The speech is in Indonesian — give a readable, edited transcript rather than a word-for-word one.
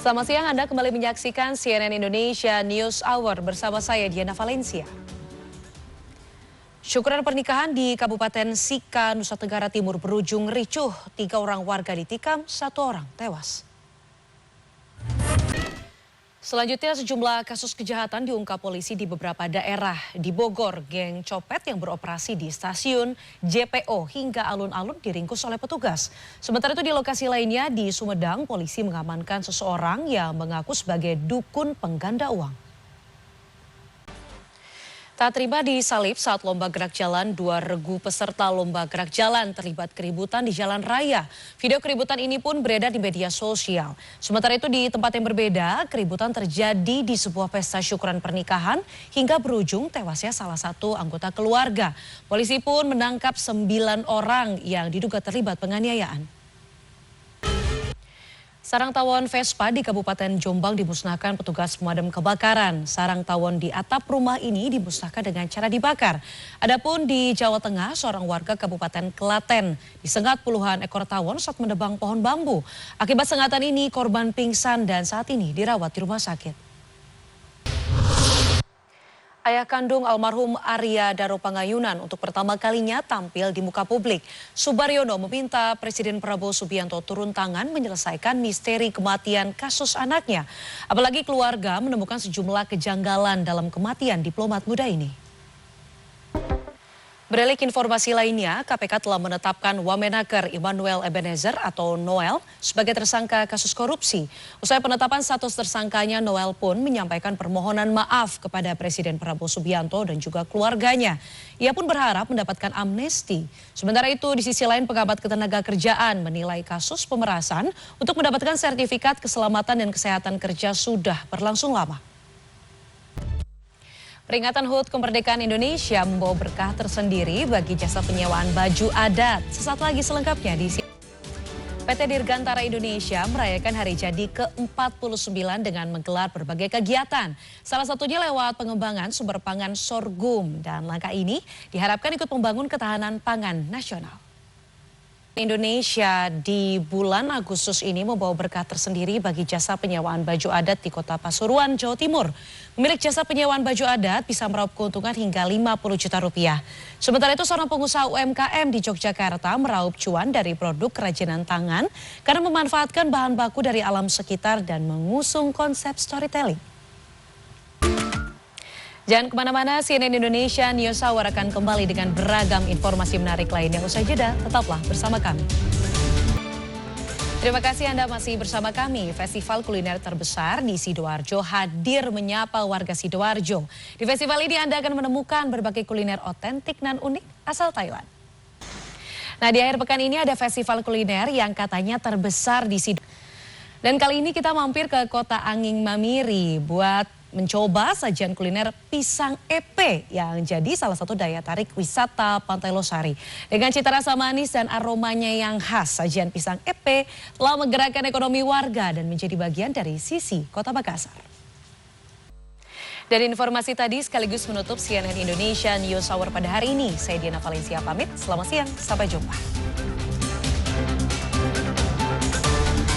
Selamat siang, Anda kembali menyaksikan CNN Indonesia News Hour bersama saya Diana Valencia. Syukuran pernikahan di Kabupaten Sika, Nusa Tenggara Timur berujung ricuh. 3 orang warga ditikam, 1 orang tewas. Selanjutnya sejumlah kasus kejahatan diungkap polisi di beberapa daerah. Di Bogor, geng copet yang beroperasi di stasiun, JPO hingga alun-alun diringkus oleh petugas. Sementara itu di lokasi lainnya di Sumedang, polisi mengamankan seseorang yang mengaku sebagai dukun pengganda uang. Tak terima disalib saat lomba gerak jalan, 2 regu peserta lomba gerak jalan terlibat keributan di jalan raya. Video keributan ini pun beredar di media sosial. Sementara itu di tempat yang berbeda, keributan terjadi di sebuah pesta syukuran pernikahan hingga berujung tewasnya salah satu anggota keluarga. Polisi pun menangkap 9 orang yang diduga terlibat penganiayaan. Sarang tawon Vespa di Kabupaten Jombang dimusnahkan petugas pemadam kebakaran. Sarang tawon di atap rumah ini dimusnahkan dengan cara dibakar. Adapun di Jawa Tengah, seorang warga Kabupaten Klaten disengat puluhan ekor tawon saat menebang pohon bambu. Akibat sengatan ini, korban pingsan dan saat ini dirawat di rumah sakit. Ayah kandung almarhum Arya Daro Pangayunan untuk pertama kalinya tampil di muka publik. Subaryono meminta Presiden Prabowo Subianto turun tangan menyelesaikan misteri kematian kasus anaknya. Apalagi keluarga menemukan sejumlah kejanggalan dalam kematian diplomat muda ini. Beralih ke informasi lainnya, KPK telah menetapkan Wamenaker Immanuel Ebenezer atau Noel sebagai tersangka kasus korupsi. Usai penetapan status tersangkanya, Noel pun menyampaikan permohonan maaf kepada Presiden Prabowo Subianto dan juga keluarganya. Ia pun berharap mendapatkan amnesti. Sementara itu, di sisi lain pengamat ketenagakerjaan menilai kasus pemerasan untuk mendapatkan sertifikat keselamatan dan kesehatan kerja sudah berlangsung lama. Peringatan HUT Kemerdekaan Indonesia membawa berkah tersendiri bagi jasa penyewaan baju adat. Sesaat lagi selengkapnya di sini. PT Dirgantara Indonesia merayakan hari jadi ke-49 dengan menggelar berbagai kegiatan. Salah satunya lewat pengembangan sumber pangan sorghum. Dan langkah ini diharapkan ikut membangun ketahanan pangan nasional. Indonesia di bulan Agustus ini membawa berkah tersendiri bagi jasa penyewaan baju adat di Kota Pasuruan, Jawa Timur. Pemilik jasa penyewaan baju adat bisa meraup keuntungan hingga 50 juta rupiah. Sementara itu seorang pengusaha UMKM di Yogyakarta meraup cuan dari produk kerajinan tangan karena memanfaatkan bahan baku dari alam sekitar dan mengusung konsep storytelling. Jangan kemana-mana, CNN Indonesia News Hour akan kembali dengan beragam informasi menarik lainnya. Usai jeda, tetaplah bersama kami. Terima kasih Anda masih bersama kami. Festival kuliner terbesar di Sidoarjo hadir menyapa warga Sidoarjo. Di festival ini Anda akan menemukan berbagai kuliner otentik dan unik asal Thailand. Nah, di akhir pekan ini ada festival kuliner yang katanya terbesar di Sidoarjo. Dan kali ini kita mampir ke Kota Anging Mamiri buat mencoba sajian kuliner pisang epe yang jadi salah satu daya tarik wisata Pantai Losari. Dengan cita rasa manis dan aromanya yang khas, sajian pisang epe telah menggerakkan ekonomi warga dan menjadi bagian dari sisi Kota Makassar. Dari informasi tadi sekaligus menutup CNN Indonesia News Hour pada hari ini. Saya Diana Valencia pamit, selamat siang, sampai jumpa.